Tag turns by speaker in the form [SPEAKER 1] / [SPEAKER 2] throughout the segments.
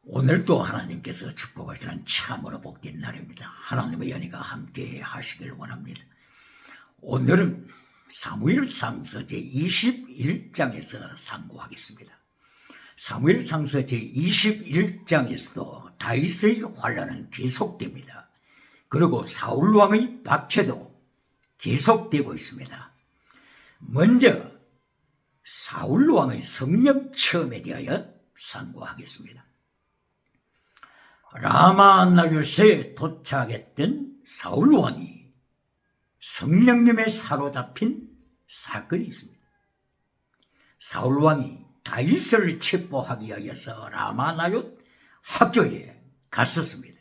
[SPEAKER 1] 오늘도 하나님께서 축복하시는 참으로 복된 날입니다. 하나님의 연희가 함께 하시길 원합니다. 오늘은 사무엘상서 제21장에서 상고하겠습니다. 사무엘상서 제21장에서도 다윗의 환란은 계속됩니다. 그리고 사울왕의 박해도 계속되고 있습니다. 먼저 사울왕의 성령 체험에 대하여 상고하겠습니다. 라마나요스에 도착했던 사울왕이 성령님에 사로잡힌 사건이 있습니다. 사울왕이 다윗을 체포하기 위해서 라마나요스 학교에 갔었습니다.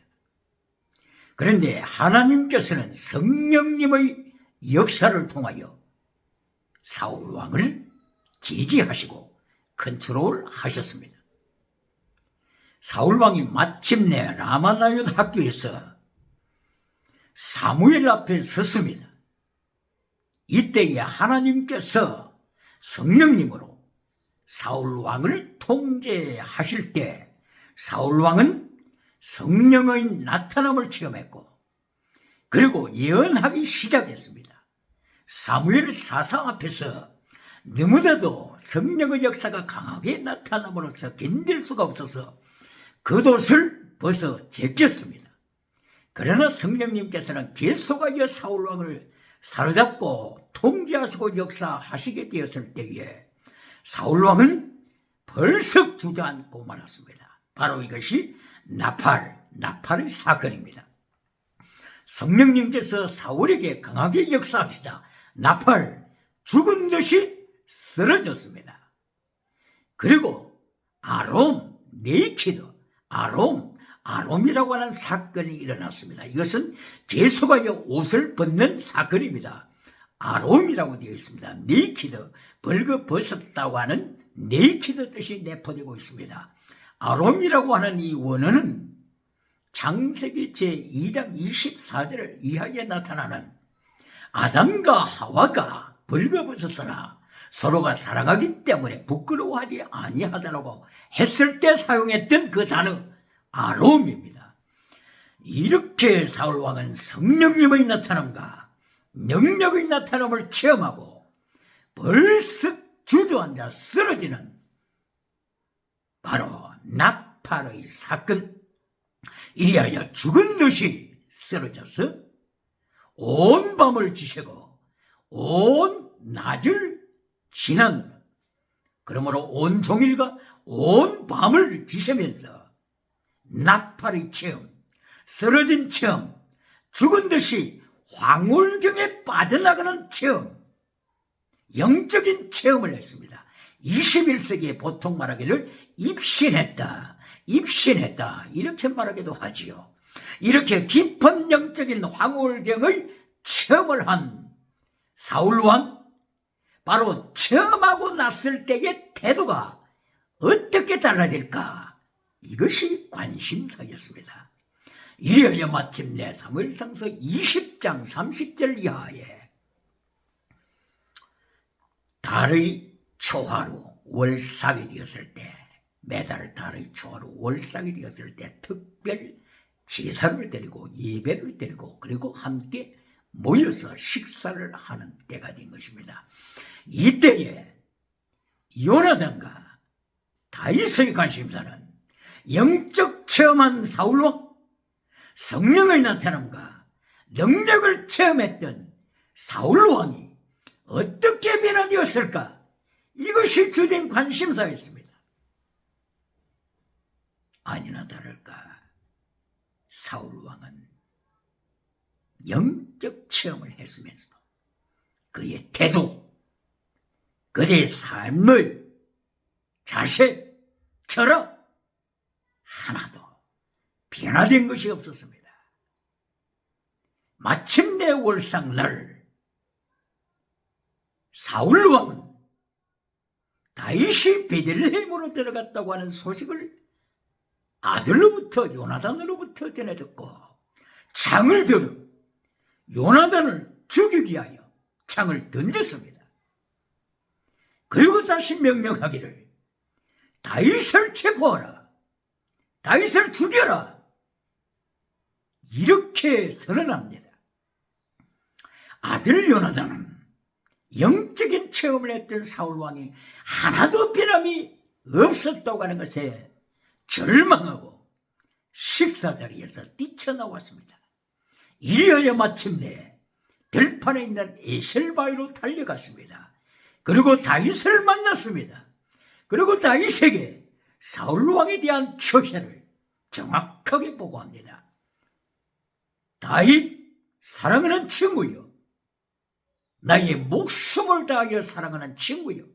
[SPEAKER 1] 그런데 하나님께서는 성령님의 역사를 통하여 사울왕을 지지하시고 컨트롤 하셨습니다. 사울왕이 마침내 라마나요스 학교에서 사무엘 앞에 섰습니다. 이때에 하나님께서 성령님으로 사울왕을 통제하실 때 사울왕은 성령의 나타남을 체험했고 그리고 예언하기 시작했습니다. 사무엘 사상 앞에서 너무나도 성령의 역사가 강하게 나타남으로써 견딜 수가 없어서 겉옷을 벗어 제꼈습니다. 그러나 성령님께서는 계속하여 사울왕을 사로잡고 통제하시고 역사하시게 되었을 때에 사울왕은 벌썩 주저앉고 말았습니다. 바로 이것이 나팔의 사건입니다. 성령님께서 사울에게 강하게 역사하시자 나팔 죽은 듯이 쓰러졌습니다. 그리고 아롬이라고 하는 사건이 일어났습니다. 이것은 계속하여 옷을 벗는 사건입니다. 아롬이라고 되어 있습니다. 네이키드, 벌거벗었다고 하는 네이키드 뜻이 내포되고 있습니다. 아롬이라고 하는 이 원어는 창세기 제2장 24절 이하에 나타나는 아담과 하와가 벌거벗었으나 서로가 사랑하기 때문에 부끄러워하지 아니하다라고 했을 때 사용했던 그 단어 아롬입니다. 이렇게 사울왕은 성령님의 나타남과 능력의 나타남을 체험하고 벌써 주저앉아 쓰러지는 바로 나팔의 사건. 이리하여 죽은 듯이 쓰러져서 온 밤을 지새고 온 낮을 지난 그러므로 온 종일과 온 밤을 지새면서 나팔의 체험, 쓰러진 체험, 죽은 듯이 황홀경에 빠져나가는 체험, 영적인 체험을 했습니다. 21세기에 보통 말하기를 입신했다 이렇게 말하기도 하지요. 이렇게 깊은 영적인 황홀경의 체험을 한 사울왕, 바로 체험하고 났을 때의 태도가 어떻게 달라질까? 이것이 관심사였습니다. 이리하여 마침내 사무엘상서 20장 30절 이하에 달의 초하루 월삭이 되었을 때, 매달 달의 초하루 월삭이 되었을 때 특별 제사를 드리고 예배를 드리고 그리고 함께 모여서 식사를 하는 때가 된 것입니다. 이때에 요나단과 다윗의 관심사는 영적 체험한 사울왕, 성령의 나타남과 능력을 체험했던 사울왕이 어떻게 변화되었을까? 이것이 주된 관심사였습니다. 아니나 다를까 사울왕은 영적 체험을 했으면서도 그의 태도, 그의 삶의 자세, 철학 하나도 변화된 것이 없었습니다. 마침내 월삭날 사울왕은 다윗이 베들레헴으로 들어갔다고 하는 소식을 아들로부터 요나단으로부터 전해 듣고 창을 들어 요나단을 죽이기 위하여 창을 던졌습니다. 그리고 다시 명령하기를 다윗을 체포하라. 다윗을 죽여라. 이렇게 선언합니다. 아들 요나단은 영적인 체험을 했던 사울왕이 하나도 변함이 없었다고 하는 것에 절망하고 식사자리에서 뛰쳐나왔습니다. 이리하여 마침내 들판에 있는 에셀바위로 달려갔습니다. 그리고 다윗을 만났습니다. 그리고 다윗에게 사울왕에 대한 처세를 정확하게 보고합니다. 다윗, 사랑하는 친구여, 나의 목숨을 다하여 사랑하는 친구여,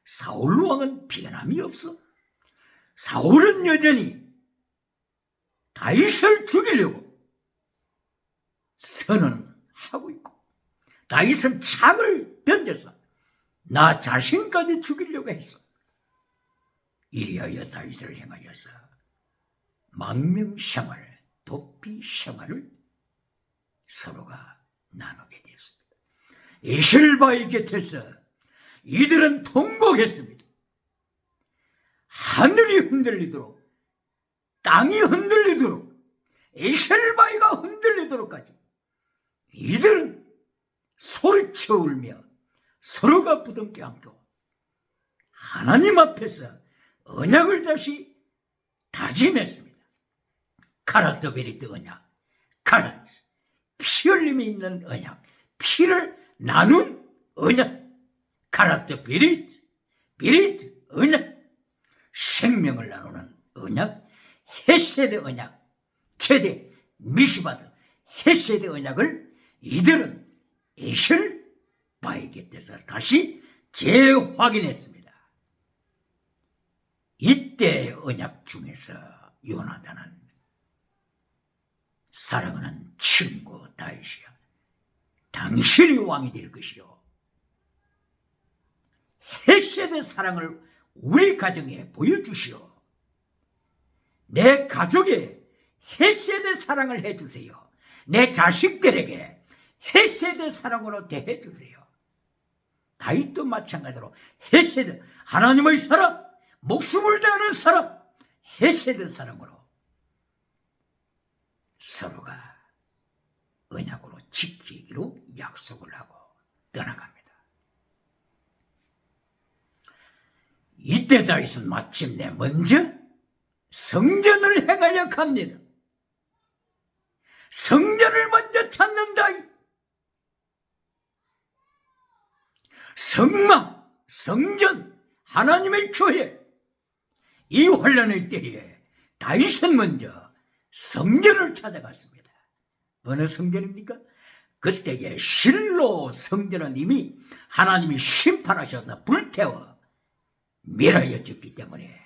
[SPEAKER 1] 사울왕은 변함이 없어. 사울은 여전히 다윗을 죽이려고 선언하고 있고, 다윗은 창을 던져서 나 자신까지 죽이려고 했어. 이리하여 다윗을 행하여서 망명생활, 도피생활을 서로가 나누게 되었습니다. 에셀바위 곁에서 이들은 통곡했습니다. 하늘이 흔들리도록, 땅이 흔들리도록, 에셀바위가 흔들리도록까지 이들은 소리쳐 울며 서로가 부둥켜 안고 하나님 앞에서 언약을 다시 다짐했습니다. 카라트 베리트 언약, 카라트, 피 흘림이 있는 언약, 피를 나눈 언약, 카라트 베리트, 베리트 언약, 생명을 나누는 언약, 헤세드 언약, 최대 미시바드 헤세드 언약을 이들은 에셀바위 곁에서 다시 재확인했습니다. 이때 언약 중에서 요나단은 사랑하는 친구 다윗이야, 당신이 왕이 될 것이요, 헤세드 사랑을 우리 가정에 보여주시오. 내 가족에 헤세드 사랑을 해주세요. 내 자식들에게 헤세드 사랑으로 대해주세요. 다윗도 마찬가지로 헤세드, 하나님의 사랑, 목숨을 다하는 사랑, 헤세드 사랑으로 서로가 언약으로 지키기로 약속을 하고 떠나갑니다. 이때 다윗은 마침내 먼저 성전을 행하여 갑니다. 성전을 먼저 찾는 다윗. 성막, 성전, 하나님의 교회, 이 환란의 때에 다윗은 먼저 성전을 찾아갔습니다. 어느 성전입니까? 그때의 실로 성전은 이미 하나님이 심판하셔서 불태워 멸하여졌기 때문에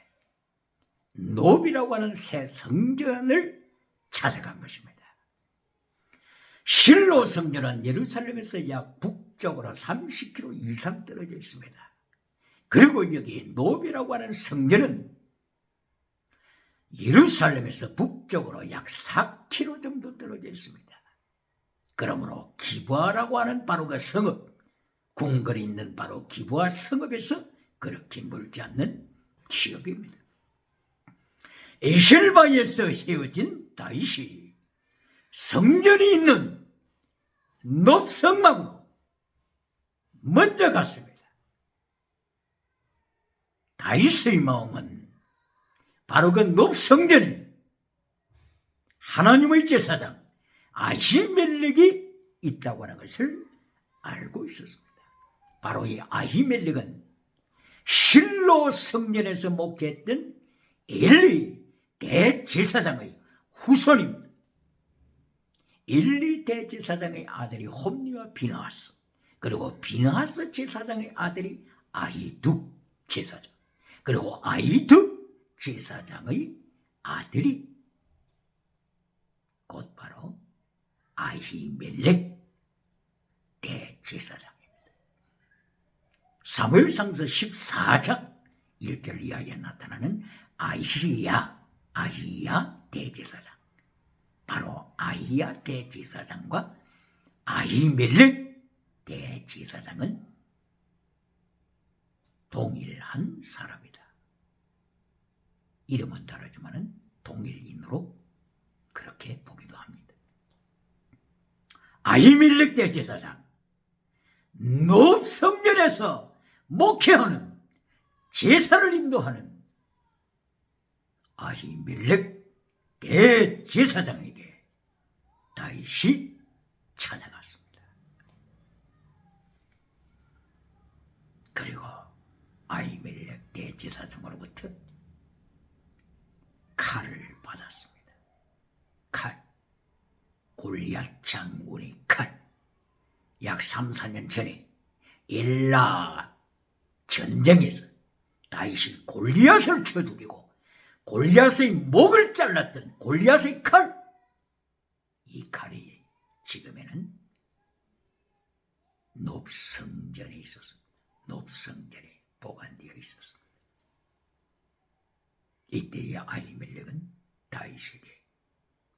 [SPEAKER 1] 노비라고 하는 새 성전을 찾아간 것입니다. 실로 성전은 예루살렘에서 약 북쪽으로 30km 이상 떨어져 있습니다. 그리고 여기 노비라고 하는 성전은 예루살렘에서 북쪽으로 약 4km 정도 떨어져 있습니다. 그러므로 기브아라고 하는 바로 그 성읍, 궁궐이 있는 바로 기브아 성읍에서 그렇게 멀지 않는 지역입니다. 에셀바위에서 헤어진 다윗이 성전이 있는 놋성막으로 먼저 갔습니다. 다윗의 마음은 바로 그 놋성전에 하나님의 제사장 아히멜렉이 있다고 하는 것을 알고 있었습니다. 바로 이 아히멜렉은 실로 성전에서 목회했던 엘리 대제사장의 후손입니다. 엘리 대제사장의 아들이 홈리와 비느하스, 그리고 비느하스 제사장의 아들이 아히두 제사장, 그리고 아히두 제사장의 아들이 곧 바로 아히멜렉 대제사장입니다. 사무엘상서 14장 1절 이하에 나타나는 아히야 대제사장, 바로 아히야 대제사장과 아히멜렉 대제사장은 동일한 사람이다. 이름은 다르지만은 동일인으로 그렇게 보기도 합니다. 아히멜렉 대제사장, 노업 성전에서 목회하는, 제사를 인도하는 아히멜렉 대제사장에게 다윗이 찾아갔습니다. 그리고 아히멜렉 대제사장으로부터 칼을 받았습니다. 칼, 골리앗 장군의 칼. 약 3, 4년 전에 엘라 전쟁에서 다윗이 골리앗을 쳐 죽이고 골리앗의 목을 잘랐던 골리앗의 칼, 이 칼이 지금에는 높성전에 있었습니다. 높성전에 보관되어 있었습니다. 이때의 아히멜렉은 다윗에게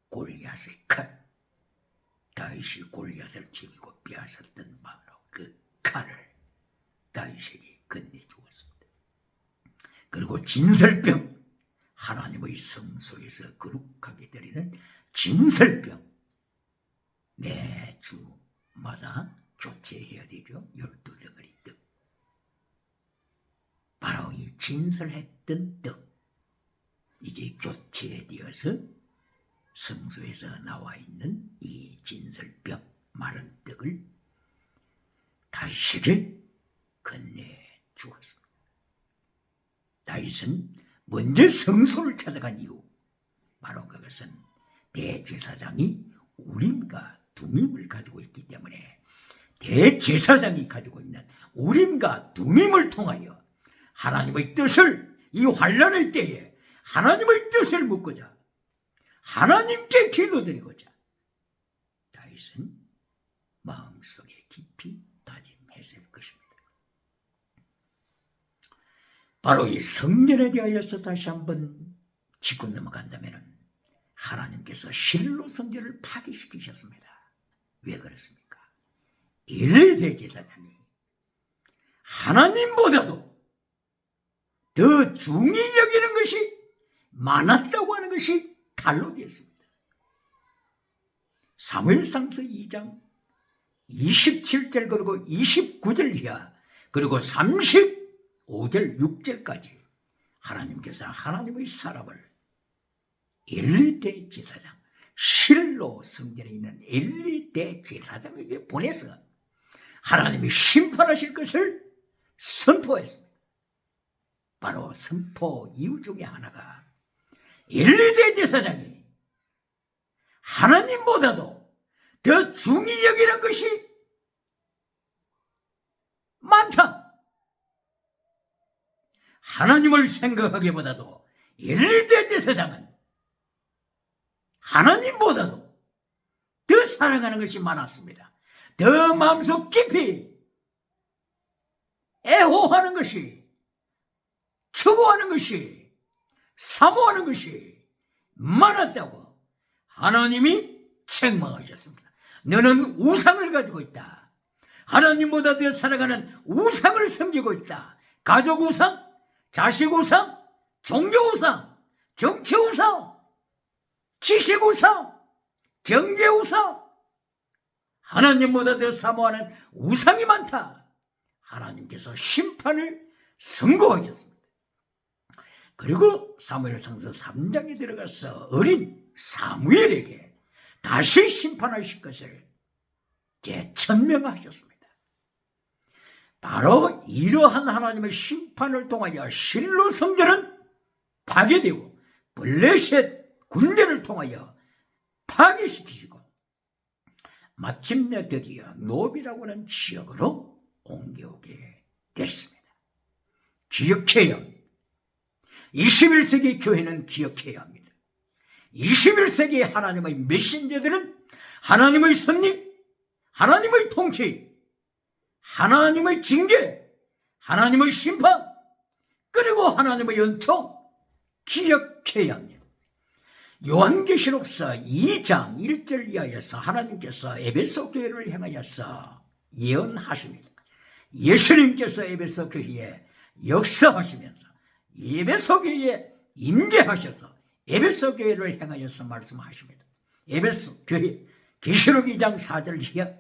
[SPEAKER 1] 골리앗의 칼, 다윗이 골리앗을 죽이고 빼앗았던 바로 그 칼을 다윗에게 건네주었습니다. 그리고 진설병, 하나님의 성소에서 거룩하게 드리는 진설병, 매주마다 교체해야 되죠. 12덩어리 떡. 바로 이 진설했던 떡, 이제 교체되어서 성소에서 나와 있는 이 진설병, 마른 떡을 다윗에게 건네주었습니다. 다윗은 먼저 성소를 찾아간 이유, 바로 그것은 대제사장이 우림과 두밈을 가지고 있기 때문에 대제사장이 가지고 있는 우림과 두밈을 통하여 하나님의 뜻을, 이 환난의 때에 하나님의 뜻을 묻고자, 하나님께 기도드리고자 다윗은 마음속에 깊이 다짐했을 것입니다. 바로 이 성전에 대하여서 다시 한번 짚고 넘어간다면 하나님께서 실로 성전을 파괴시키셨습니다. 왜 그렇습니까? 엘리 대제사장이 하나님보다도 더 중히 여기는 것이 많았다고 하는 것이 칼로 되었습니다. 사무엘상서 2장 27절 그리고 29절 이하 그리고 35절 6절까지 하나님께서 하나님의 사람을 엘리 대제사장, 실로 성전에 있는 엘리 대제사장에게 보내서 하나님이 심판하실 것을 선포했습니다. 바로 선포 이유 중에 하나가 엘리 대제사장이 하나님보다도 더 중히 여기는 것이 많다. 하나님을 생각하기보다도 엘리 대제사장은 하나님보다도 더 사랑하는 것이 많았습니다. 더 마음속 깊이 애호하는 것이, 추구하는 것이, 사모하는 것이 많았다고 하나님이 책망하셨습니다. 너는 우상을 가지고 있다. 하나님보다 더 사랑하는 우상을 섬기고 있다. 가족 우상, 자식 우상, 종교 우상, 정치 우상, 지식 우상, 경제 우상, 하나님보다 더 사모하는 우상이 많다. 하나님께서 심판을 선고하셨습니다. 그리고 사무엘상서 3장에 들어가서 어린 사무엘에게 다시 심판하실 것을 재천명하셨습니다. 바로 이러한 하나님의 심판을 통하여 실로 성전은 파괴되고 블레셋 군대를 통하여 파괴시키시고 마침내 드디어 노비라고 하는 지역으로 옮겨오게 됐습니다. 기억해야 합니다. 21세기 교회는 기억해야 합니다. 21세기 하나님의 메신저들은 하나님의 섭리, 하나님의 통치, 하나님의 징계, 하나님의 심판, 그리고 하나님의 연총 기억해야 합니다. 요한계시록서 2장 1절 이하에서 하나님께서 에베소 교회를 향하여서 예언하십니다. 예수님께서 에베소 교회에 역사하시면서 에베소 교회에 임재하셔서 에베소 교회를 향하여서 말씀하십니다. 에베소 교회 계시록 2장 4절을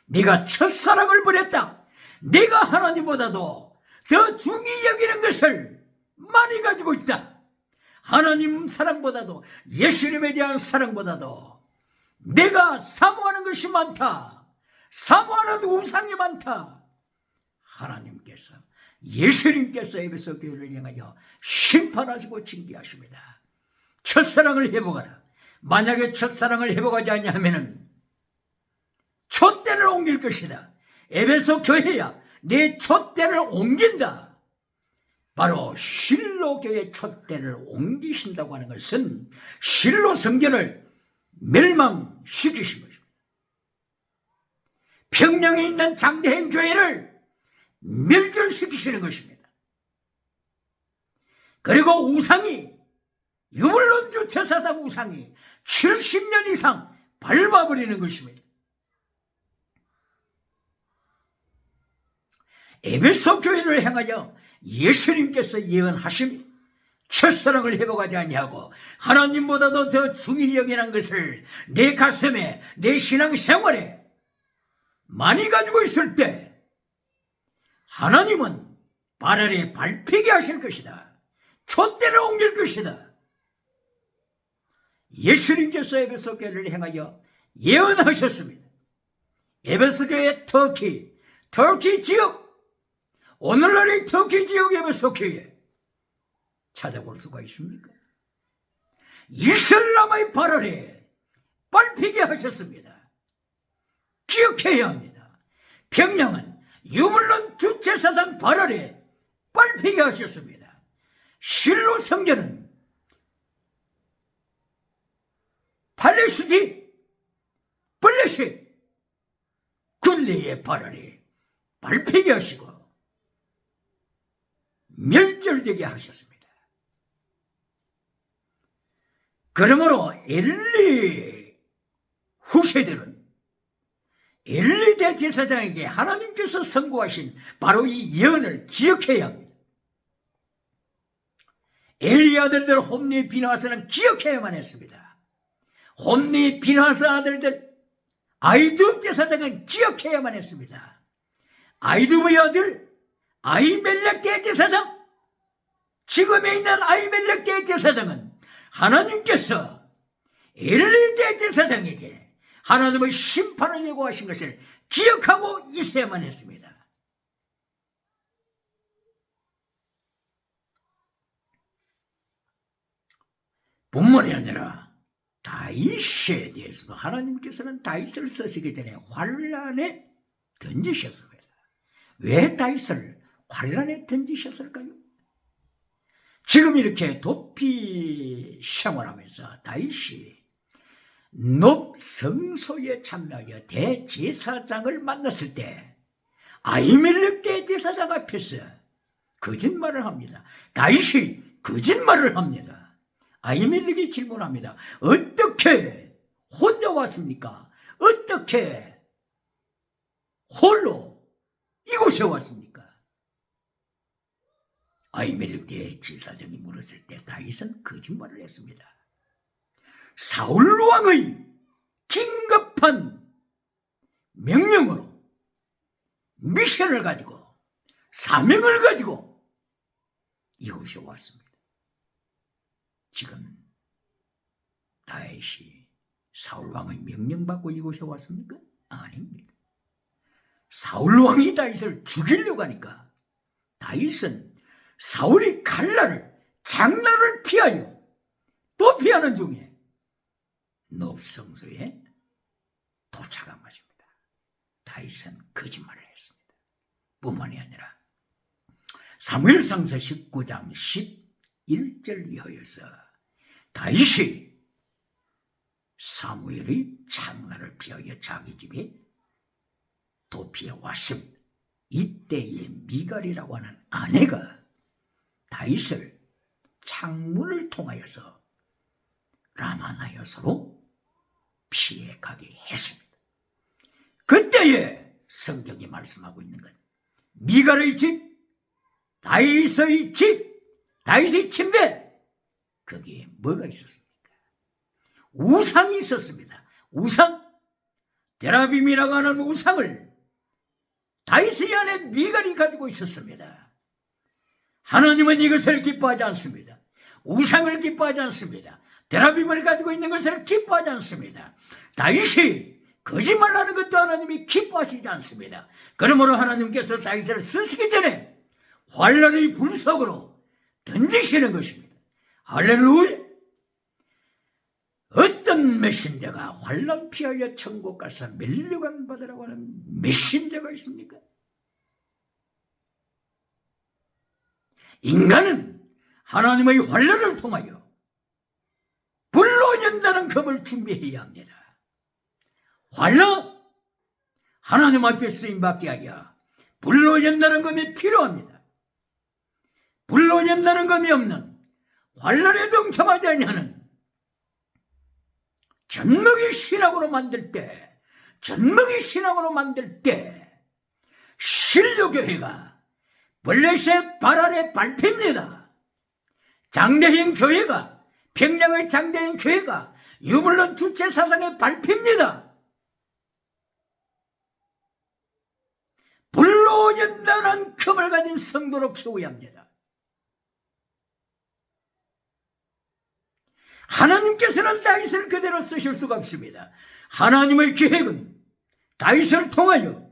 [SPEAKER 1] 네가 첫사랑을 버렸다. 네가 하나님보다도 더 중히 여기는 것을 많이 가지고 있다. 하나님 사랑보다도 예수님에 대한 사랑보다도 내가 사모하는 것이 많다. 사모하는 우상이 많다. 하나님께서 예수님께서 에베소 교회를 향하여 심판하시고 징계하십니다. 첫사랑을 회복하라. 만약에 첫사랑을 회복하지 않냐면은 촛대를 옮길 것이다. 에베소 교회야 내 촛대를 옮긴다. 바로 실로 교회 촛대를 옮기신다고 하는 것은 실로 성전을 멸망시키신 것입니다. 평양에 있는 장대행 교회를 멸절시키시는 것입니다. 그리고 우상이 유물론 주체사상 우상이 70년 이상 밟아버리는 것입니다. 에베소 교회를 향하여 예수님께서 예언하신 첫사랑을 회복하지 아니하고 하나님보다도 더 중히 여기는 것을 내 가슴에 내 신앙생활에 많이 가지고 있을 때 하나님은 발 아래 밟히게 하실 것이다. 촛대를 옮길 것이다. 예수님께서 에베소 교회를 향하여 예언하셨습니다. 에베소 교회 터키 지역, 오늘날의 터키 지역 에베소 교회 찾아볼 수가 있습니까? 이슬람의 발 아래 밟히게 하셨습니다. 기억해야 합니다. 평양은 유물론 주체사상 발 아래 밟히게 하셨습니다. 실로 성전은 팔레스틴 블레셋 군대의 발 아래 밟히게 하시고 멸절되게 하셨습니다. 그러므로 엘리 후세들은 엘리 대제사장에게 하나님께서 선고하신 바로 이 예언을 기억해야 합니다. 엘리 아들들 홈리 비나하스는 기억해야만 했습니다. 홈리 비나하스 아들들 아이둡 제사장은 기억해야만 했습니다. 아이둡의 아들 아히멜렉 대제사장, 지금에 있는 아히멜렉 대제사장은 하나님께서 엘리 대제사장에게 하나님의 심판을 예고하신 것을 기억하고 있어야만 했습니다. 뿐만이 아니라 다윗에 대해서도 하나님께서는 다윗을 쓰시기 전에 환란에 던지셨습니다. 왜 다윗을 환란에 던지셨을까요? 지금 이렇게 도피 생활하면서 다윗이 높 성소에 참여하여 대제사장을 만났을 때 아히멜렉 대제사장 앞에서 거짓말을 합니다. 다윗이 거짓말을 합니다. 아히멜렉이 질문합니다. 어떻게 혼자 왔습니까? 어떻게 홀로 이곳에 왔습니까? 아히멜렉 대제사장이 물었을 때 다윗은 거짓말을 했습니다. 사울 왕의 긴급한 명령으로 미션을 가지고 사명을 가지고 이곳에 왔습니다. 지금 다윗이 사울 왕의 명령받고 이곳에 왔습니까? 아닙니다. 사울 왕이 다윗을 죽이려고 하니까 다윗은 사울이 칼날을 장날을 피하여 또 피하는 중에 높성소에 도착한 것입니다. 다윗은 거짓말을 했습니다. 뿐만이 아니라 사무엘상서 19장 11절 이하여서 다윗이 사무엘의 장날을 피하여 자기 집에 도피해 왔음. 이때의 미갈이라고 하는 아내가 다윗을 창문을 통하여서 라마나요스로 피해가게 했습니다. 그때에 성경이 말씀하고 있는 것, 미갈의 집, 다윗의 집, 다윗의 침대, 거기에 뭐가 있었습니까? 우상이 있었습니다. 우상, 데라빔이라고 하는 우상을 다윗의 아내 미갈이 가지고 있었습니다. 하나님은 이것을 기뻐하지 않습니다. 우상을 기뻐하지 않습니다. 데라빔을 가지고 있는 것을 기뻐하지 않습니다. 다윗이 거짓말하는 것도 하나님이 기뻐하시지 않습니다. 그러므로 하나님께서 다윗을 쓰시기 전에 환란의 불 속으로 던지시는 것입니다. 할렐루야! 어떤 메신저가 환란 피하여 천국 가서 멸류관 받으라고 하는 메신저가 있습니까? 인간은 하나님의 환란을 통하여 불로 연다는 검을 준비해야 합니다. 환란, 하나님 앞에 쓰임받게 하여 불로 연다는 검이 필요합니다. 불로 연다는 검이 없는 환란에 동참하지 아니하는 젖먹이 신앙으로 만들 때, 신료교회가 블레셋 발알의 발표입니다. 장대행 교회가, 평양의 장대행 교회가 유물론 주체 사상의 발표입니다. 불로 연단한 금을 가진 성도로 키워야 합니다. 하나님께서는 다윗을 그대로 쓰실 수가 없습니다. 하나님의 계획은 다윗을 통하여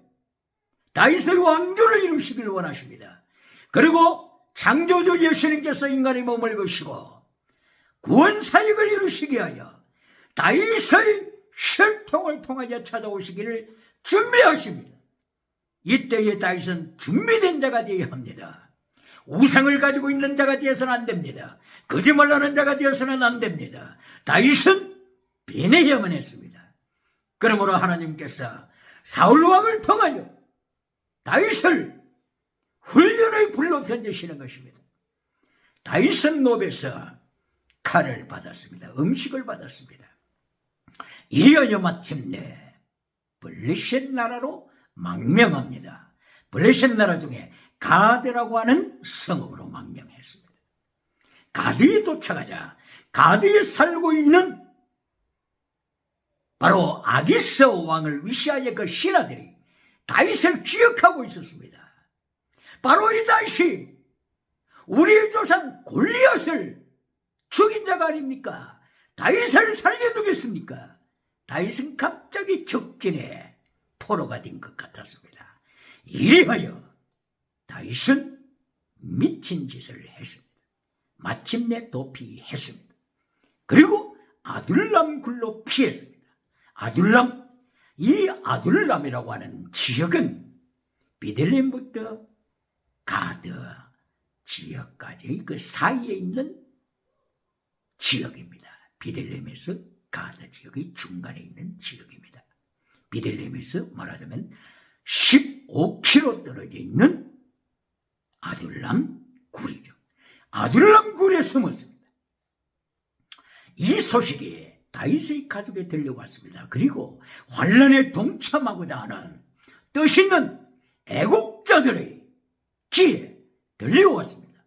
[SPEAKER 1] 다윗의 왕조를 이루시길 원하십니다. 그리고 창조주 예수님께서 인간의 몸을 입으시고 구원사역을 이루시게 하여 다윗의 혈통을 통하여 찾아오시기를 준비하십니다. 이때의 다윗은 준비된 자가 되어야 합니다. 우상을 가지고 있는 자가 되어서는 안 됩니다. 거짓말하는 자가 되어서는 안 됩니다. 다윗은 변해야만 했습니다. 그러므로 하나님께서 사울왕을 통하여 다윗을 훈련의 불로 던지시는 것입니다. 다윗은 노베에서 칼을 받았습니다. 음식을 받았습니다. 이리하여 마침내 블레셋 나라로 망명합니다. 블레셋 나라 중에 가드라고 하는 성읍으로 망명했습니다. 가드에 도착하자 가드에 살고 있는 바로 아기스 왕을 위시하여 그 신하들이 다윗을 기억하고 있었습니다. 바로 이 다윗이 우리의 조상 골리앗을 죽인 자가 아닙니까? 다윗을 살려두겠습니까? 다윗은 갑자기 적진에 포로가 된 것 같았습니다. 이리하여 다윗은 미친 짓을 했습니다. 마침내 도피했습니다. 그리고 아둘람 굴로 피했습니다. 이 아둘람이라고 하는 지역은 베들레헴부터 가드 지역까지 그 사이에 있는 지역입니다. 베들레헴에서 가드 지역이 중간에 있는 지역입니다. 베들레헴에서 말하자면 15km 떨어져 있는 아둘람 굴이죠. 아둘람 굴에 숨었습니다. 이 소식이 다윗의 가족에 들려왔습니다. 그리고 환란에 동참하고자 하는 뜻있는 애국자들의 귀에 들려왔습니다.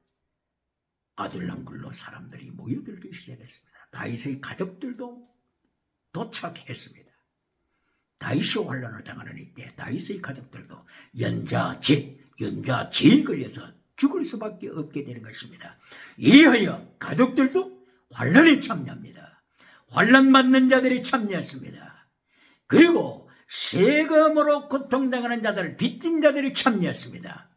[SPEAKER 1] 아둘람 굴로 사람들이 모여들기 시작했습니다. 다윗의 가족들도 도착했습니다. 다윗이 환란을 당하는 이때 다윗의 가족들도 연좌제에 걸려서 죽을 수밖에 없게 되는 것입니다. 이리하여 가족들도 환란에 참여합니다. 환란 받는 자들이 참여했습니다. 그리고 세금으로 고통당하는 자들, 빚진 자들이 참여했습니다.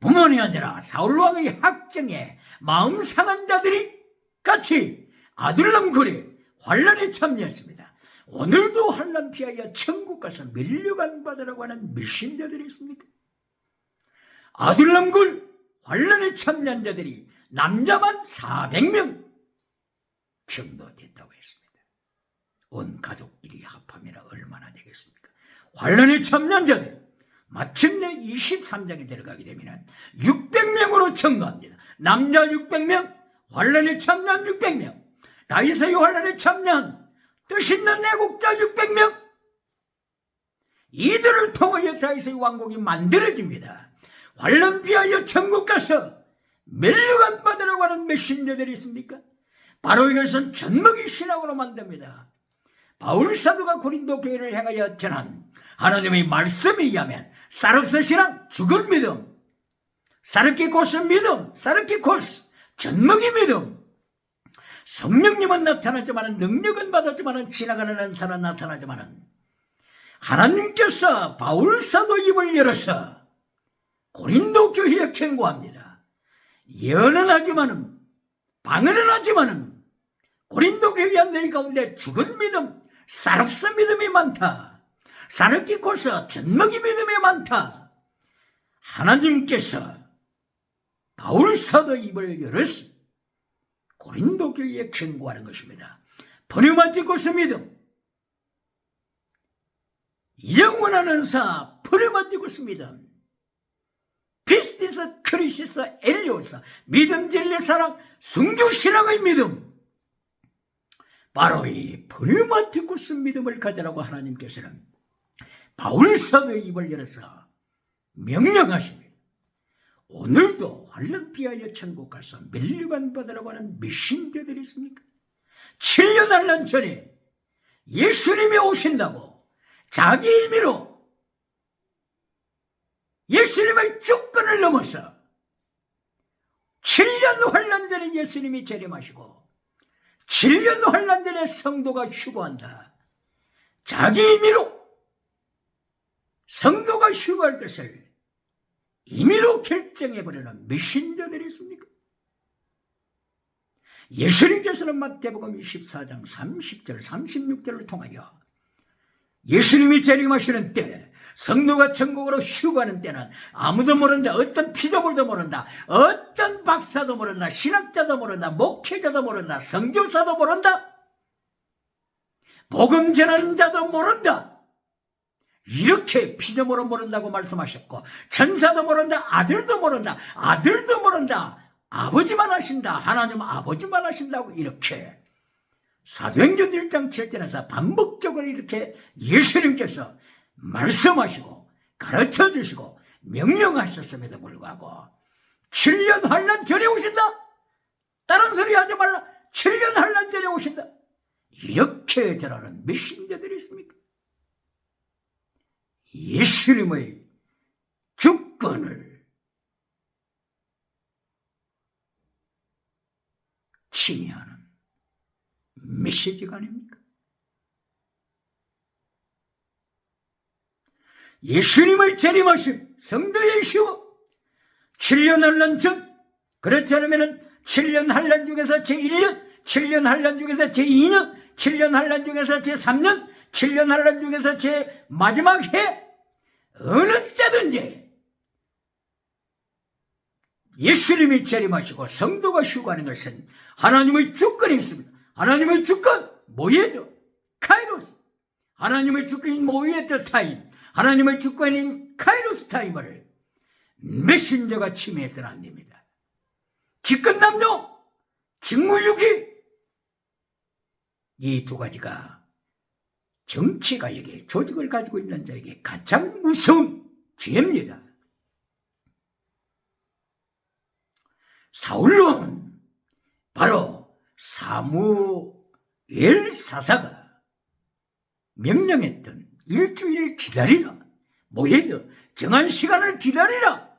[SPEAKER 1] 부모님이 아니라 사울왕의 학정에 마음 상한 자들이 같이 아둘람 굴에 환란에 참여했습니다. 오늘도 환란 피하여 천국 가서 멸류관 받으라고 하는 메신저들이 있습니까? 아둘람 굴 환란에 참여한 자들이 남자만 400명 정도 됐다고 했습니다. 온 가족끼리 합하면 얼마나 되겠습니까? 환란에 참여한 자들 마침내 23장에 들어가게 되면 600명으로 증가합니다. 남자 600명, 환란에 참여한 600명, 다윗의 환란에 참여한 뜻있는 애국자 600명, 이들을 통하여 다윗의 왕국이 만들어집니다. 환란 피하여 천국 가서 멸류관 받으라고 하는 메신저들이 있습니까? 바로 이것은 젖먹이 신앙으로 만듭니다. 바울 사도가 고린도 교회를 향하여 전한 하나님의 말씀에 의하면 사르스 신앙, 죽은 믿음, 사르키코스 믿음, 사르키코스, 젖먹이 믿음, 성령님은 나타나지만은, 능력은 받았지만은, 지나가는 은사는 나타나지만은, 하나님께서 바울 사도 입을 열어서 고린도 교회에 경고합니다. 예언은 하지만은, 방언은 하지만은, 고린도 교회 너희 가운데 죽은 믿음, 사르스 믿음이 많다. 사르키코스, 젖먹이 믿음이 많다. 하나님께서 바울 사도 입을 열어서 고린도 교회에 경고하는 것입니다. 프리마티코스 믿음, 영원한 은사, 프리마티코스 믿음, 피스티스, 크리시스, 엘리오스, 믿음, 진리, 사랑, 성교신앙의 믿음, 바로 이 프리마티코스 믿음을 가져라고 하나님께서는 바울 사도의 입을 열어서 명령하십니다. 오늘도 환란 피하여 천국 가서 멸류관 받으라고 하는 미신자들이 있습니까? 7년 환란 전에 예수님이 오신다고 자기 임의로 예수님의 주권을 넘어서 7년 환란 전에 예수님이 재림하시고 7년 환란 전에 성도가 휴거한다. 자기 임의로 성도가 휴거할 것을 임의로 결정해버리는 미신자들이 있습니까? 예수님께서는 마태복음 24장 30절 36절을 통하여 예수님이 재림하시는 때, 성도가 천국으로 휴거하는 때는 아무도 모른다. 어떤 피조물도 모른다. 어떤 박사도 모른다. 신학자도 모른다. 목회자도 모른다. 선교사도 모른다. 복음 전하는 자도 모른다. 이렇게 피조물은 모른다고 말씀하셨고, 천사도 모른다. 아들도 모른다. 아들도 모른다. 아버지만 하신다. 하나님 아버지만 하신다고 이렇게 사도행전 1장 7절에서 반복적으로 이렇게 예수님께서 말씀하시고 가르쳐 주시고 명령하셨음에도 불구하고 7년 환란 전에 오신다. 다른 소리 하지 말라. 7년 환란 전에 오신다. 이렇게 전하는 몇 신자들이 있습니까? 예수님의 주권을 침해하는 메시지가 아닙니까? 예수님의 재림하심, 성도의 휴거, 7년 환란 전, 그렇지 않으면 7년 환란 중에서 제1년, 7년 환란 중에서 제2년, 7년 환란 중에서 제3년, 7년 환란 중에서 제 마지막 해, 어느 때든지 예수님이 재림하시고 성도가 휴거하는 것은 하나님의 주권이 있습니다. 하나님의 주권, 모예죠. 카이로스. 하나님의 주권인 모예죠 타임. 하나님의 주권인 카이로스 타임을 메신저가 침해해서는 안 됩니다. 직권남용, 직무유기, 이 두 가지가 정치가에게, 조직을 가지고 있는 자에게 가장 무서운 죄입니다. 사울왕은 바로 사무엘 사사가 명령했던 일주일 기다리라, 모해도 정한 시간을 기다리라.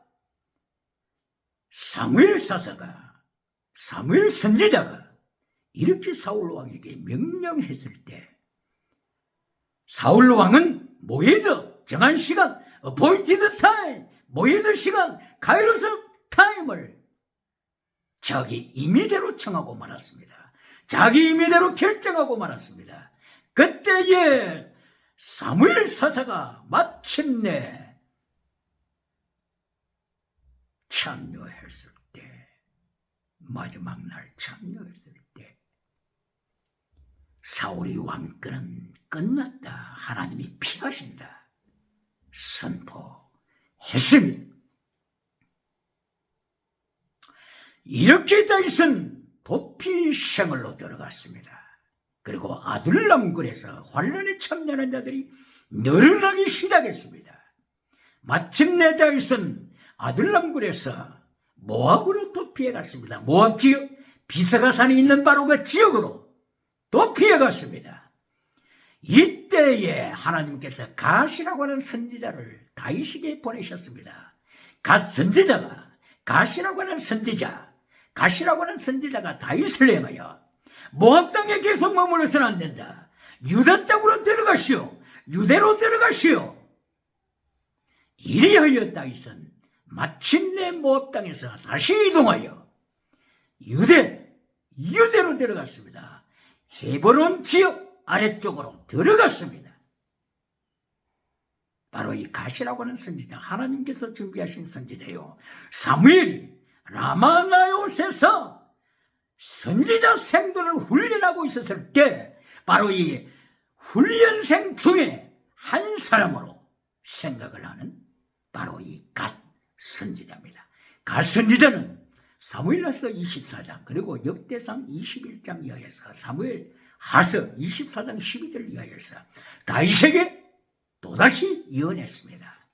[SPEAKER 1] 사무엘 사사가, 사무엘 선지자가 이렇게 사울왕에게 명령했을 때 사울왕은 모해도 정한 시간, appointed time, 모해도 시간, 카이로스 타임을 자기 임의대로 청하고 말았습니다. 자기 임의대로 결정하고 말았습니다. 그때에 사무엘 사사가 마침내 참여했을 때, 마지막 날 참여했을 때 사울의 왕권은 끝났다. 하나님이 피하신다. 선포했습니다. 이렇게 다윗은 도피 생활로 들어갔습니다. 그리고 아둘람굴에서 환란에 참여하는 자들이 늘어나기 시작했습니다. 마침내 다윗은 아둘람굴에서 모압으로 도피해 갔습니다. 모압 지역 비스가산이 있는 바로 그 지역으로 또 피해갔습니다. 이때에 하나님께서 갓이라고 하는 선지자를 다윗에게 보내셨습니다. 갓 선지자가, 갓이라고 하는 선지자가 다윗을 향하여 모압 땅에 계속 머물러서는 안 된다. 유다 땅으로 들어가시오. 유대로 들어가시오. 이리하여 다윗은 마침내 모압 땅에서 다시 이동하여 유대로 들어갔습니다. 헤브론 지역 아래쪽으로 들어갔습니다. 바로 이 갓이라고 하는 선지자, 하나님께서 준비하신 선지자요. 사무엘이 라마나요스에서 선지자 생도를 훈련하고 있었을 때 바로 이 훈련생 중에 한 사람으로 생각을 하는 바로 이 갓 선지자입니다. 갓 선지자는 사무엘하서 24장 그리고 역대상 21장 이하에서 사무엘 하서 24장 12절 이하에서 다윗에게 또다시 예언했습니다.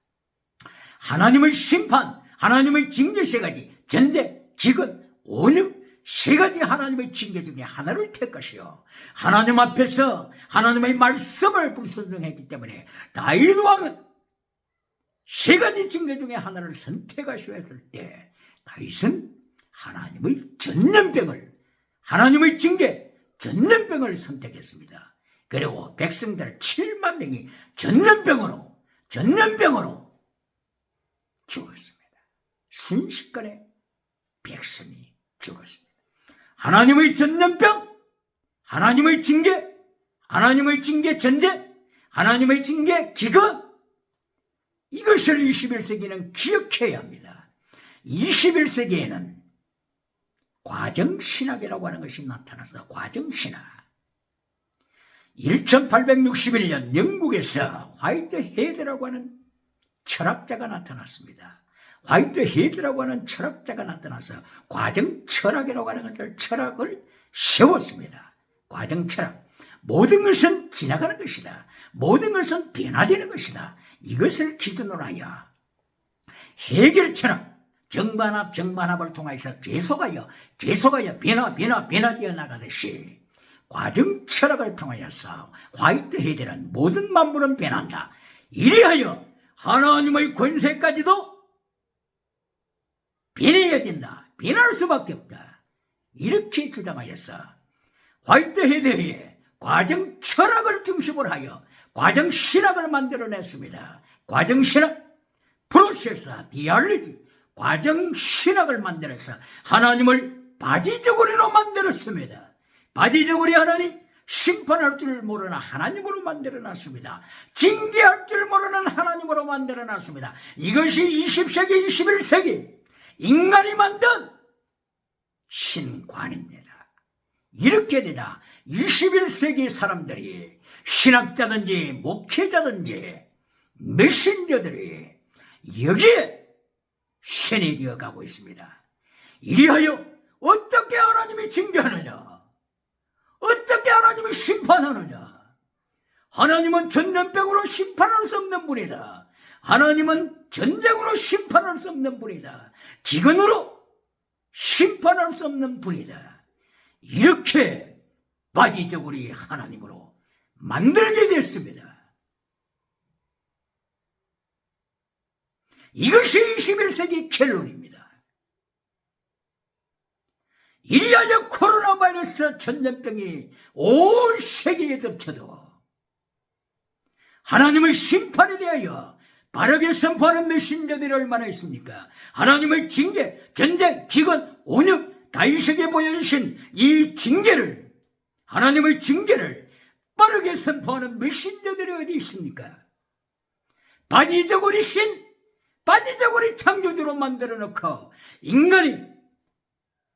[SPEAKER 1] 하나님의 심판, 하나님의 징계 세 가지, 전대, 기근, 온유, 세 가지 하나님의 징계 중에 하나를 택하시오. 하나님 앞에서 하나님의 말씀을 불순종했기 때문에 다윗 왕은 세 가지 징계 중에 하나를 선택하시오 했을 때 다윗은 하나님의 전염병을, 하나님의 징계, 전염병을 선택했습니다. 그리고 백성들 7만 명이 전염병으로 죽었습니다. 순식간에 백성이 죽었습니다. 하나님의 전염병, 하나님의 징계 전제, 하나님의 징계 기근, 이것을 21세기는 기억해야 합니다. 21세기에는 과정신학이라고 하는 것이 나타나서 과정신학. 1861년 영국에서 화이트 헤드라고 하는 철학자가 나타났습니다. 화이트 헤드라고 하는 철학자가 나타나서 과정철학이라고 하는 것을 철학을 세웠습니다. 과정철학. 모든 것은 지나가는 것이다. 모든 것은 변화되는 것이다. 이것을 기준으로 하여 해결철학, 정반합을 통해서 계속하여 변화되어 나가듯이 과정 철학을 통하여서 화이트 헤드는 모든 만물은 변한다. 이리하여 하나님의 권세까지도 변해야 된다. 변할 수밖에 없다. 이렇게 주장하여서 화이트 헤드의 과정 철학을 중심으로 하여 과정 신학을 만들어냈습니다. 과정 신학, 프로세스, 디알리지, 과정 신학을 만들어서 하나님을 바지저고리로 만들었습니다. 바지저고리 하나님, 심판할 줄 모르는 하나님으로 만들어놨습니다. 징계할 줄 모르는 하나님으로 만들어놨습니다. 이것이 20세기, 21세기 인간이 만든 신관입니다. 이렇게 되다 21세기 사람들이, 신학자든지 목회자든지 메신저들이 여기에 신이 되어가고 있습니다. 이리하여 어떻게 하나님이 징계하느냐? 어떻게 하나님이 심판하느냐? 하나님은 전염병으로 심판할 수 없는 분이다. 하나님은 전쟁으로 심판할 수 없는 분이다. 기근으로 심판할 수 없는 분이다. 이렇게 바지저고리 하나님으로 만들게 됐습니다. 이것이 21세기 결론입니다. 이리하여 코로나 바이러스 전염병이 온 세계에 덮쳐도 하나님의 심판에 대하여 바르게 선포하는 메신저들이 얼마나 있습니까? 하나님의 징계, 전쟁, 기근, 온유, 다윗에게 보여주신 이 징계를, 하나님의 징계를 빠르게 선포하는 메신저들이 어디 있습니까? 바지저고리 신, 바지저고리 창조주로 만들어 놓고 인간이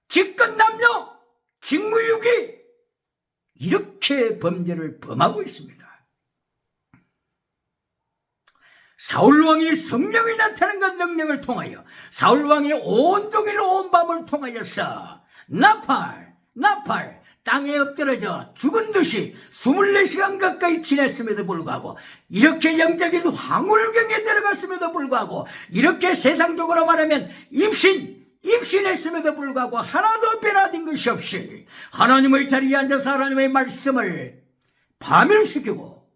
[SPEAKER 1] 직권남용, 직무유기 이렇게 범죄를 범하고 있습니다. 사울왕이 성령이 나타난 것 능력을 통하여, 사울왕이 온종일 온 밤을 통하여서 나팔 땅에 엎드려져 죽은 듯이 24시간 가까이 지냈음에도 불구하고, 이렇게 영적인 황홀경에 들어갔음에도 불구하고, 이렇게 세상적으로 말하면 입신했음에도 불구하고 하나도 변화된 것이 없이 하나님의 자리에 앉아서 하나님의 말씀을 파멸시키고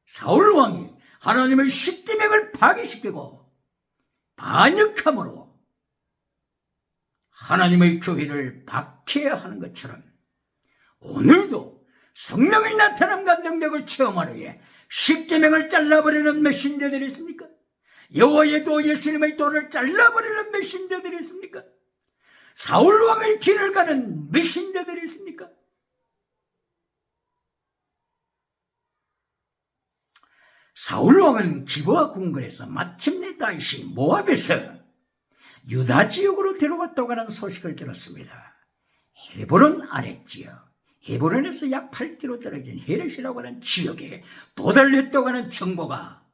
[SPEAKER 1] 사울왕이 하나님의 십계명을 파기시키고 반역함으로 하나님의 교회를 박해하는 것처럼 오늘도 성령의 나타남과 능력을 체험한 후에 십계명을 잘라버리는 메신저들이 있습니까? 여호와의 도 예수님의 도를 잘라버리는 메신저들이 있습니까? 사울왕의 길을 가는 메신저들이 있습니까? 사울왕은 기브아 궁궐에서 마침내 다윗이 모압에서 유다 지역으로 데려갔다고 하는 소식을 들었습니다. 헤브론 아랫지역, 헤브론에서 약 8km 떨어진 헤렛이라고 하는 지역에 도달했다고 하는 정보가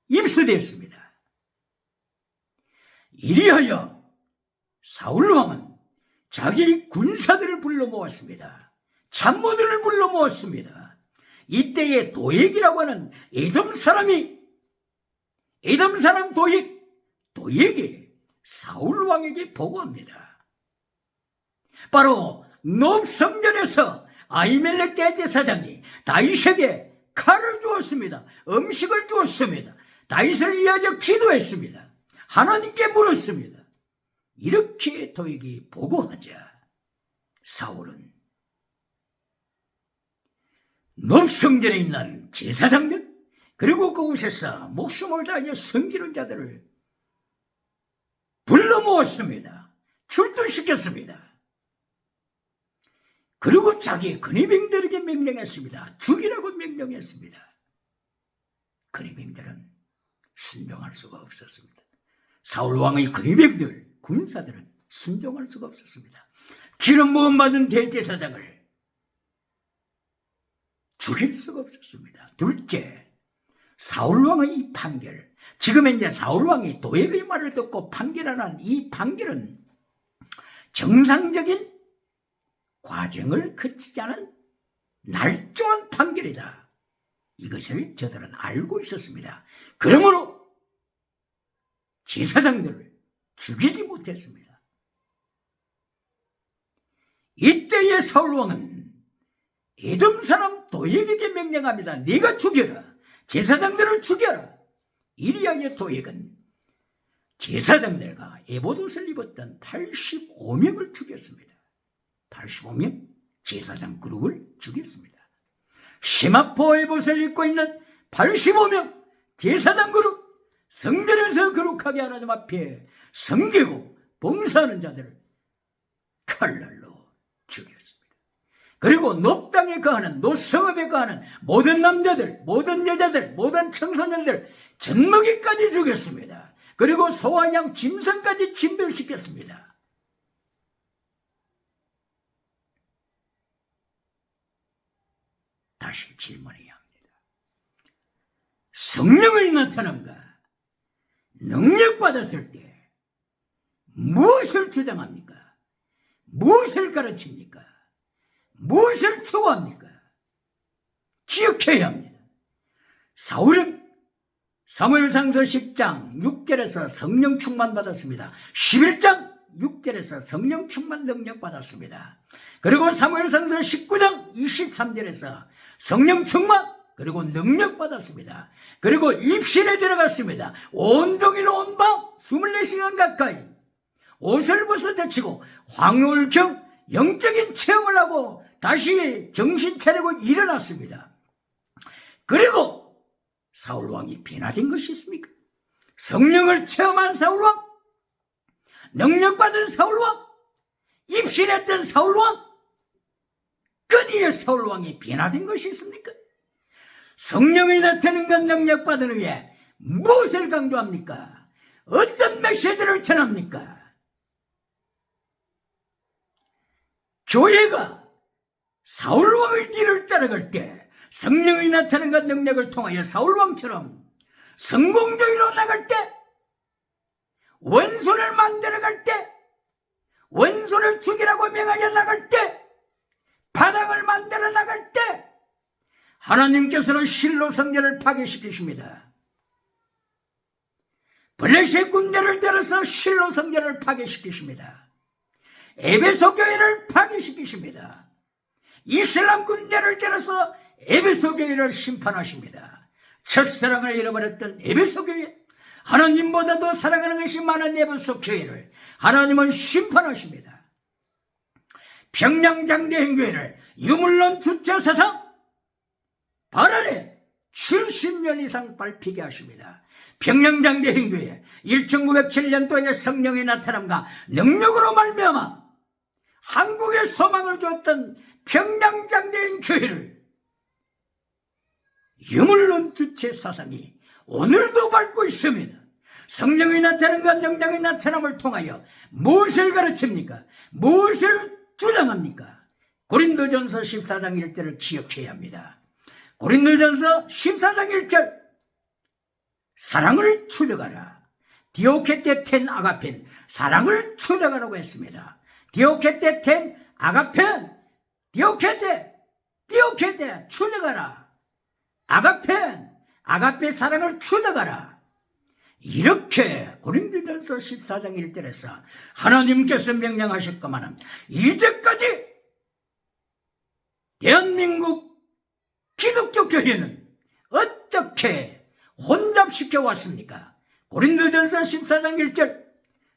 [SPEAKER 1] 입수되었습니다. 이리하여 사울왕은 자기 군사들을 불러 모았습니다. 참모들을 불러 모았습니다. 이때에 도액이라고 하는 에돔 사람 도액이 사울왕에게 보고합니다. 바로 높 성전에서 아히멜렉 대제사장이 다윗에게 칼을 주었습니다. 음식을 주었습니다. 다윗을 위하여 기도했습니다. 하나님께 물었습니다. 이렇게 도액이 보고하자 사울은 높성전에 있는 제사장들 그리고 그곳에서 목숨을 다하여 섬기는 자들을 불러 모았습니다. 출두시켰습니다. 그리고 자기 근위병들에게 명령했습니다. 죽이라고 명령했습니다. 근위병들은 순종할 수가 없었습니다. 사울왕의 근위병들, 군사들은 순종할 수가 없었습니다. 기름 부음 받은 대제사장을 죽일 수가 없었습니다. 둘째, 사울왕의 이 판결, 지금 이제 사울왕이 도액의 말을 듣고 판결하는 이 판결은 정상적인 과정을 거치지 않은 날조한 판결이다. 이것을 저들은 알고 있었습니다. 그러므로 제사장들을 죽이지 못했습니다. 이때의 사울왕은 에돔 사람 도액에게 명령합니다. 네가 죽여라. 제사장들을 죽여라. 이리하여 도액은 제사장들과 에봇옷을 입었던 85명을 죽였습니다. 85명 제사장 그룹을 죽였습니다. 시마포 에봇을 입고 있는 85명 제사장 그룹, 성전에서 거룩하게 하나님 앞에 섬기고 봉사하는 자들을 칼날로 죽였습니다. 그리고 높땅에 거하는, 높성읍에 거하는 모든 남자들, 모든 여자들, 모든 청소년들 젖먹이까지 죽였습니다. 그리고 소와 양, 짐승까지 진멸시켰습니다. 다시 질문해야 합니다. 성령의 나타남과 능력받았을 때 무엇을 주장합니까? 무엇을 가르칩니까? 무엇을 추구합니까? 기억해야 합니다. 사울은 사무엘상서 10장 6절에서 성령 충만 받았습니다. 11장 6절에서 성령 충만 능력 받았습니다. 그리고 사무엘상서 19장 23절에서 성령 충만 그리고 능력 받았습니다. 그리고 입신에 들어갔습니다. 온종일 온밤 24시간 가까이 옷을 벗어 제치고 황홀경 영적인 체험을 하고 다시 정신 차리고 일어났습니다. 그리고 사울왕이 변화된 것이 있습니까? 성령을 체험한 사울왕, 능력받은 사울왕, 입신했던 사울왕, 끈이의 사울왕이 변화된 것이 있습니까? 성령이 나타나는 것 능력받은 후에 무엇을 강조합니까? 어떤 메시지를 전합니까? 교회가 사울왕의 뒤를 따라갈 때 성령이 나타나는 것 능력을 통하여 사울왕처럼 성공적으로 나갈 때, 원수를 만들어갈 때, 원수를 죽이라고 명하여 나갈 때, 바닥을 만들어 나갈 때 하나님께서는 실로 성전을 파괴시키십니다. 블레셋 군대를 들어서 실로 성전을 파괴시키십니다. 에베소 교회를 파괴시키십니다. 이슬람 군대를 들어서 에베소 교회를 심판하십니다. 첫사랑을 잃어버렸던 에베소 교회, 하나님보다도 사랑하는 것이 많은 에베소 교회를 하나님은 심판하십니다. 평양장대행교회를 유물론 주체사상 발언에 70년 이상 밟히게 하십니다. 평양장대행교회 1907년도에 성령의 나타남과 능력으로 말미암아 한국에 소망을 줬던 평양장대행교회를 유물론 주체 사상이 오늘도 밟고 있습니다. 성령의 나타남과 능력의 나타남을 통하여 무엇을 가르칩니까? 무엇을 주장합니까? 고린도전서 14장 1절을 기억해야 합니다. 고린도전서 14장 1절, 사랑을 추적하라. 디오케테 텐 아가펜, 사랑을 추적하라고 했습니다. 디오케테 텐 아가펜, 디오케테 추적하라. 아가펜, 아가페 사랑을 추적하라. 이렇게 고린도전서 14장 1절에서 하나님께서 명령하셨건만 이제까지 대한민국 기독교 교회는 어떻게 혼잡시켜 왔습니까? 고린도전서 14장 1절,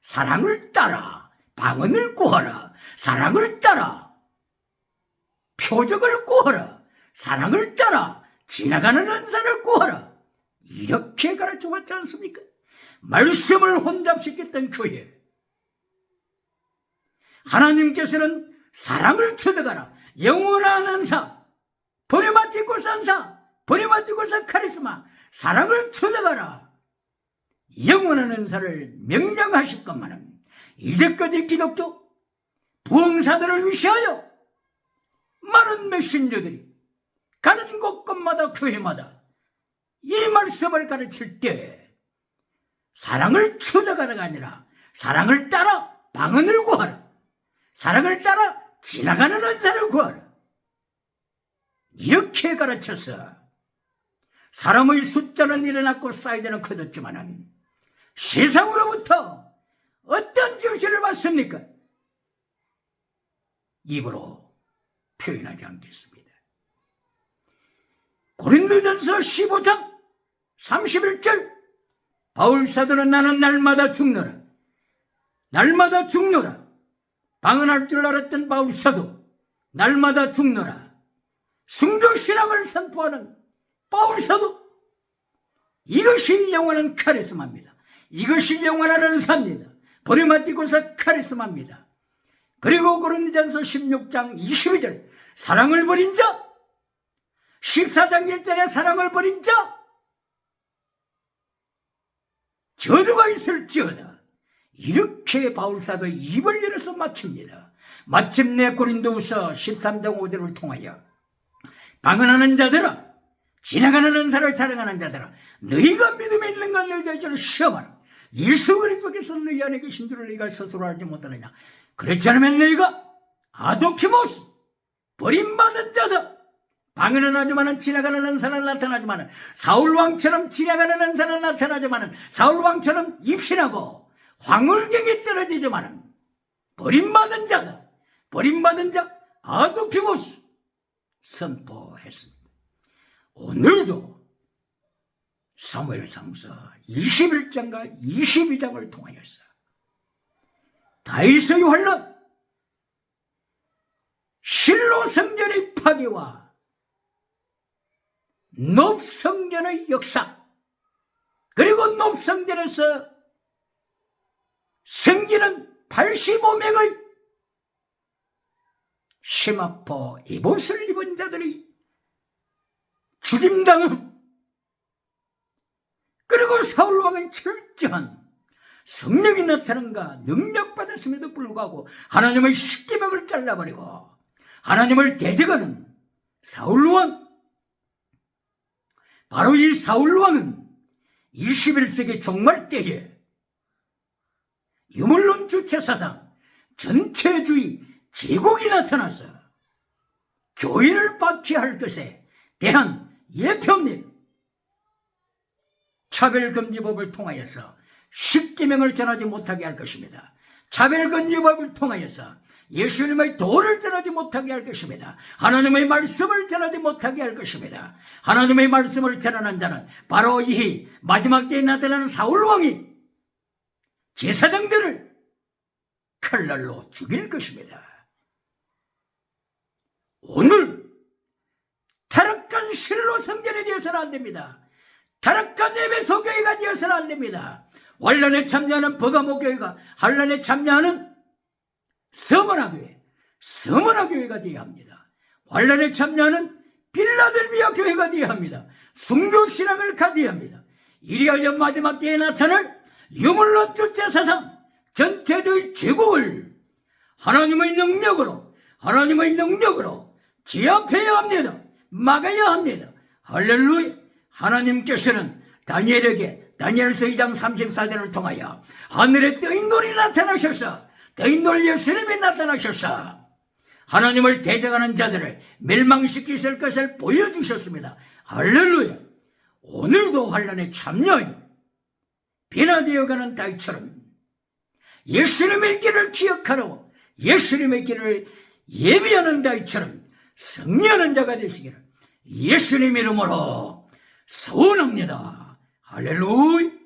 [SPEAKER 1] 사랑을 따라 방언을 구하라. 사랑을 따라 표적을 구하라. 사랑을 따라 지나가는 은사를 구하라. 이렇게 가르쳐 왔지 않습니까? 말씀을 혼잡시켰던 교회, 하나님께서는 사랑을 추적하라. 영원한 은사, 보리마티코스 은사, 보리마티코스 카리스마, 사랑을 추적하라. 영원한 은사를 명령하셨건만은 이제까지 기독교 부흥사들을 위시하여 많은 메신저들이 가는 곳곳마다 교회마다 이 말씀을 가르칠 때 사랑을 추적하라가 아니라 사랑을 따라 방언을 구하라. 사랑을 따라 지나가는 은사를 구하라. 이렇게 가르쳐서 사람의 숫자는 일어났고 사이즈는 커졌지만은 세상으로부터 어떤 지시를 받습니까? 입으로 표현하지 않겠습니다. 고린도전서 15장 31절, 바울사도는 나는 날마다 죽노라. 날마다 죽노라. 방언할 줄 알았던 바울사도 날마다 죽노라. 순교신앙을 선포하는 바울사도, 이것이 영원한 카리스마입니다. 이것이 영원한 은사입니다. 보리마티코스 카리스마입니다. 그리고 고린도전서 16장 22절, 사랑을 버린 자, 14장 1절에 사랑을 버린 자 저주가 있을지어다. 이렇게 바울사도 입을 열어서 마칩니다. 마침내 고린도후서 13장 5절을 통하여 방언하는 자들아, 지나가는 은사를 사랑하는 자들아, 너희가 믿음에 있는 건 너희 자신을 시험하라. 예수 그리스도께서 너희 안에 계신 줄을 너희가 스스로 알지 못하느냐. 그렇지 않으면 너희가 아도키모스, 버림받은 자다. 방언은 하지만은 지나가는 은사는 나타나지만은, 사울왕처럼 지나가는 은사는 나타나지만은, 사울왕처럼 입신하고 황홀경에 떨어지지만은 버림받은 자다. 버림받은 자 아도키모스 선포했습니다. 오늘도 사무엘상서 21장과 22장을 통하여서 다윗의 환란, 실로 성전의 파괴와 놋성전의 역사, 그리고 놋성전에서 생기는 85명의 심화포 이봇을 입은 자들이 죽임당함, 그리고 사울왕의 철저한 성령이 나타난가 능력받았음에도 불구하고 하나님의 십계명을 잘라버리고 하나님을 대적하는 사울왕, 바로 이 사울왕은 21세기 종말 때에 유물론 주체사상, 전체주의 제국이 나타나서 교회를 박해할 것에 대한 예표입니다. 차별금지법을 통하여서 십계명을 전하지 못하게 할 것입니다. 차별금지법을 통하여서 예수님의 도를 전하지 못하게 할 것입니다. 하나님의 말씀을 전하지 못하게 할 것입니다. 하나님의 말씀을 전하는 자는 바로 이 마지막 때에 나타나는 사울왕이 제사장들을 칼날로 죽일 것입니다. 오늘 타락한 실로 성전이 되어서는 안 됩니다. 타락한 에베소 교회가 되어서는 안 됩니다. 환란에 참여하는 버가모 교회가 환란에 참여하는 서머나 교회가 되어야 합니다. 환란에 참여하는 빌라델비아 교회가 되어야 합니다. 순교신앙을 가져야 합니다. 이리하여 마지막 때에 나타날 유물론 주체사상 전체의 제국을 하나님의 능력으로 제압해야 합니다. 막아야 합니다. 할렐루야. 하나님께서는 다니엘에게 다니엘서 2장 34절을 통하여 하늘에 떠인 돌이 나타나셔서 떠인 돌 예수님이 나타나셔서 하나님을 대적하는 자들을 멸망시키실 것을 보여주셨습니다. 할렐루야. 오늘도 환란에 참여하여 변화되어가는 달처럼 예수님의 길을 기억하라고 예수님의 길을 예비하는 자처럼 승리하는 자가 되시기를 예수님 이름으로 소원합니다. 할렐루야.